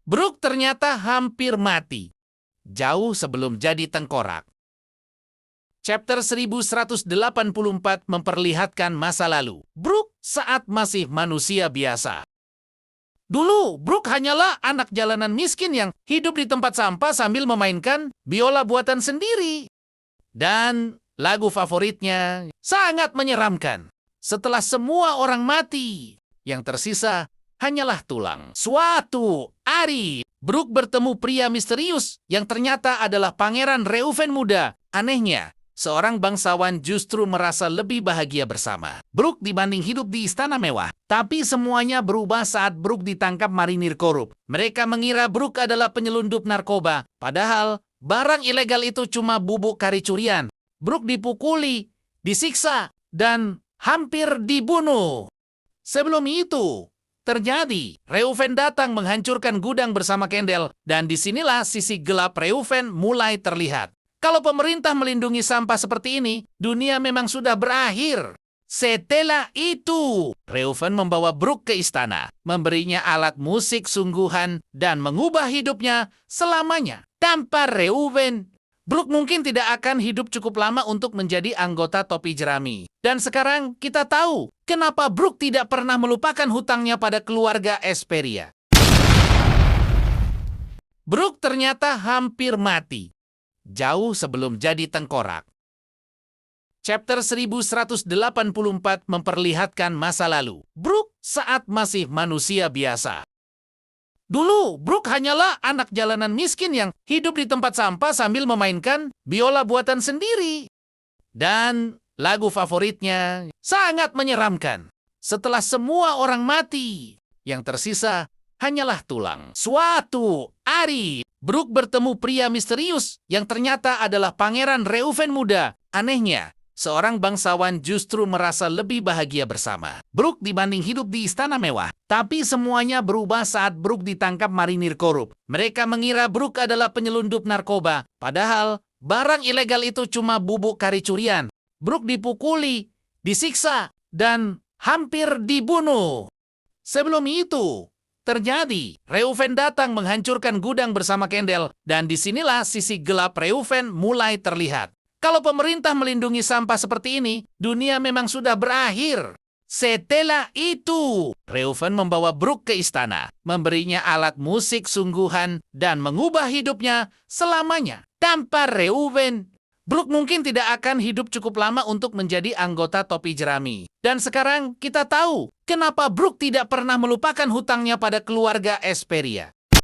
Brooke ternyata hampir mati, jauh sebelum jadi tengkorak. Chapter 1184 memperlihatkan masa lalu Brooke saat masih manusia biasa. Dulu, Brooke hanyalah anak jalanan miskin yang hidup di tempat sampah sambil memainkan biola buatan sendiri. Dan lagu favoritnya sangat menyeramkan. Setelah semua orang mati, yang tersisa hanyalah tulang. Suatu hari, Brooke bertemu pria misterius yang ternyata adalah Pangeran Reuven muda. Anehnya, seorang bangsawan justru merasa lebih bahagia bersama Brooke dibanding hidup di istana mewah. Tapi semuanya berubah saat Brooke ditangkap marinir korup. Mereka mengira Brooke adalah penyelundup narkoba. Padahal, barang ilegal itu cuma bubuk kari curian. Brooke dipukuli, disiksa, dan hampir dibunuh. Sebelum itu terjadi, Reuven datang menghancurkan gudang bersama Kendall, dan disinilah sisi gelap Reuven mulai terlihat. Kalau pemerintah melindungi sampah seperti ini, dunia memang sudah berakhir. Setelah itu, Reuven membawa Brooke ke istana, memberinya alat musik sungguhan, dan mengubah hidupnya selamanya. Tanpa Reuven, Brooke mungkin tidak akan hidup cukup lama untuk menjadi anggota topi jerami. Dan sekarang kita tahu kenapa Brooke tidak pernah melupakan hutangnya pada keluarga Esperia. Brooke ternyata hampir mati, jauh sebelum jadi tengkorak. Chapter 1184 memperlihatkan masa lalu Brooke saat masih manusia biasa. Dulu, Brooke hanyalah anak jalanan miskin yang hidup di tempat sampah sambil memainkan biola buatan sendiri. Dan lagu favoritnya sangat menyeramkan. Setelah semua orang mati, yang tersisa hanyalah tulang. Suatu hari, Brooke bertemu pria misterius yang ternyata adalah Pangeran Reuven muda. Anehnya, seorang bangsawan justru merasa lebih bahagia bersama Brooke dibanding hidup di istana mewah. Tapi semuanya berubah saat Brooke ditangkap marinir korup. Mereka mengira Brooke adalah penyelundup narkoba. Padahal, barang ilegal itu cuma bubuk kari curian. Brooke dipukuli, disiksa, dan hampir dibunuh. Sebelum itu terjadi, Reuven datang menghancurkan gudang bersama Kendall, dan disinilah sisi gelap Reuven mulai terlihat. Kalau pemerintah melindungi sampah seperti ini, dunia memang sudah berakhir. Setelah itu, Reuven membawa Brooke ke istana, memberinya alat musik sungguhan, dan mengubah hidupnya selamanya. Tanpa Reuven, Brooke mungkin tidak akan hidup cukup lama untuk menjadi anggota topi jerami. Dan sekarang kita tahu kenapa Brooke tidak pernah melupakan hutangnya pada keluarga Esperia.